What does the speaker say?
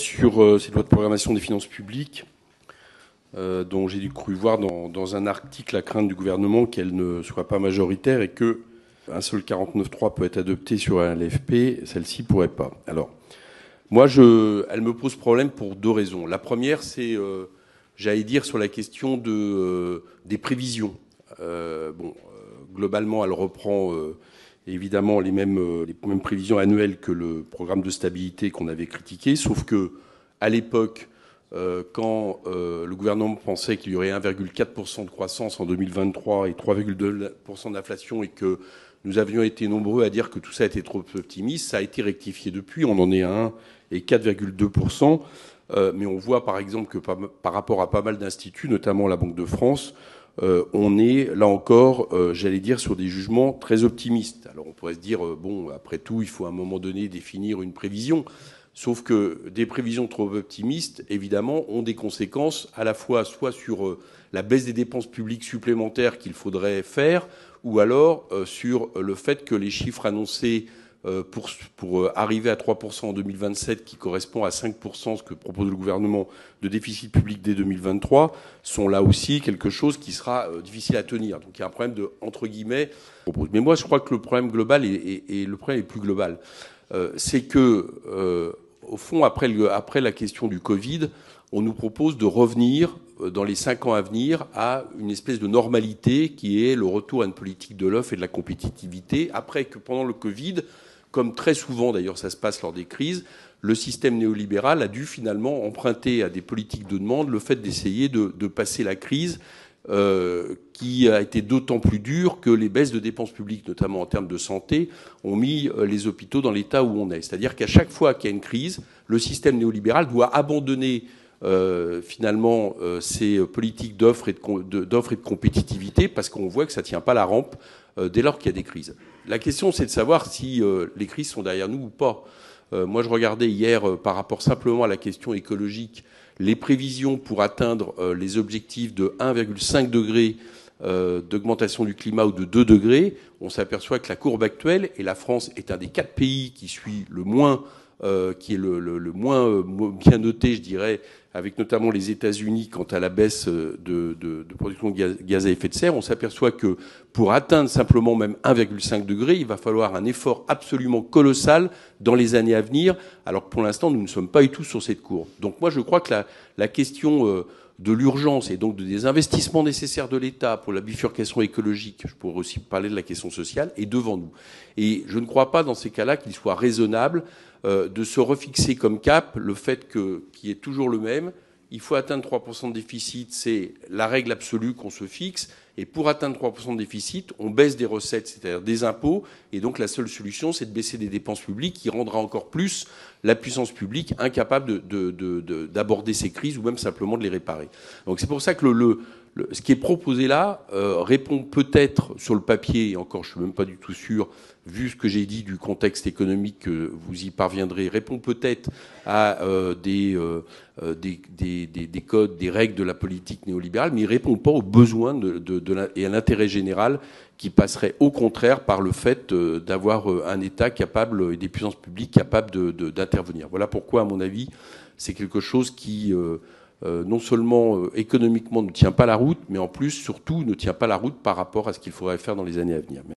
sur cette loi de programmation des finances publiques, dont j'ai cru voir dans un article la crainte du gouvernement qu'elle ne soit pas majoritaire et qu'un seul 49.3 peut être adopté sur un LFP, celle-ci pourrait pas. Alors, moi, elle me pose problème pour deux raisons. La première, c'est, j'allais dire, sur la question des prévisions. Globalement, elle reprend évidemment les mêmes prévisions annuelles que le programme de stabilité qu'on avait critiqué, sauf que à l'époque, quand le gouvernement pensait qu'il y aurait 1,4% de croissance en 2023 et 3,2% d'inflation et que nous avions été nombreux à dire que tout ça était trop optimiste, ça a été rectifié depuis, on en est à 1 et 4,2%. Mais on voit par exemple que par rapport à pas mal d'instituts, notamment la Banque de France, on est là encore, j'allais dire, sur des jugements très optimistes. Alors on pourrait se dire, bon, après tout, il faut à un moment donné définir une prévision. Sauf que des prévisions trop optimistes, évidemment, ont des conséquences à la fois soit sur la baisse des dépenses publiques supplémentaires qu'il faudrait faire, ou alors sur le fait que les chiffres annoncés pour arriver à 3% en 2027, qui correspond à 5%, ce que propose le gouvernement, de déficit public dès 2023, sont là aussi quelque chose qui sera difficile à tenir. Donc il y a un problème de, entre guillemets, mais moi je crois que le problème global, et le problème est plus global, c'est que, au fond, après la question du Covid, on nous propose de revenir dans les 5 ans à venir à une espèce de normalité qui est le retour à une politique de l'offre et de la compétitivité, après que pendant le Covid, comme très souvent d'ailleurs ça se passe lors des crises, le système néolibéral a dû finalement emprunter à des politiques de demande le fait d'essayer de passer la crise, qui a été d'autant plus dure que les baisses de dépenses publiques, notamment en termes de santé, ont mis les hôpitaux dans l'état où on est. C'est-à-dire qu'à chaque fois qu'il y a une crise, le système néolibéral doit abandonner finalement ces politiques d'offre et de compétitivité parce qu'on voit que ça ne tient pas la rampe dès lors qu'il y a des crises. La question, c'est de savoir si les crises sont derrière nous ou pas. Moi, je regardais hier, par rapport simplement à la question écologique, les prévisions pour atteindre les objectifs de 1,5 degré d'augmentation du climat ou de 2 degrés. On s'aperçoit que la courbe actuelle, et la France est un des 4 pays qui suit le moins, qui est le moins bien noté, je dirais, avec notamment les États-Unis quant à la baisse de production de gaz à effet de serre. On s'aperçoit que pour atteindre simplement même 1,5 degré, il va falloir un effort absolument colossal dans les années à venir, alors que pour l'instant, nous ne sommes pas du tout sur cette courbe. Donc moi, je crois que la question de l'urgence et donc des investissements nécessaires de l'État pour la bifurcation écologique, je pourrais aussi parler de la question sociale, est devant nous. Et je ne crois pas dans ces cas-là qu'il soit raisonnable de se refixer comme cap le fait qui est toujours le même. Il faut atteindre 3% de déficit, c'est la règle absolue qu'on se fixe. Et pour atteindre 3% de déficit, on baisse des recettes, c'est-à-dire des impôts. Et donc la seule solution, c'est de baisser des dépenses publiques qui rendra encore plus la puissance publique incapable d'aborder ces crises ou même simplement de les réparer. Donc c'est pour ça que ce qui est proposé là répond peut-être sur le papier, et encore je suis même pas du tout sûr, vu ce que j'ai dit du contexte économique, que vous y parviendrez, répond peut-être à des codes, des règles de la politique néolibérale, mais il répond pas aux besoins et à l'intérêt général qui passerait au contraire par le fait d'avoir un État capable et des puissances publiques capables d'intervenir. Voilà pourquoi, à mon avis, c'est quelque chose qui non seulement économiquement ne tient pas la route, mais en plus, surtout, ne tient pas la route par rapport à ce qu'il faudrait faire dans les années à venir.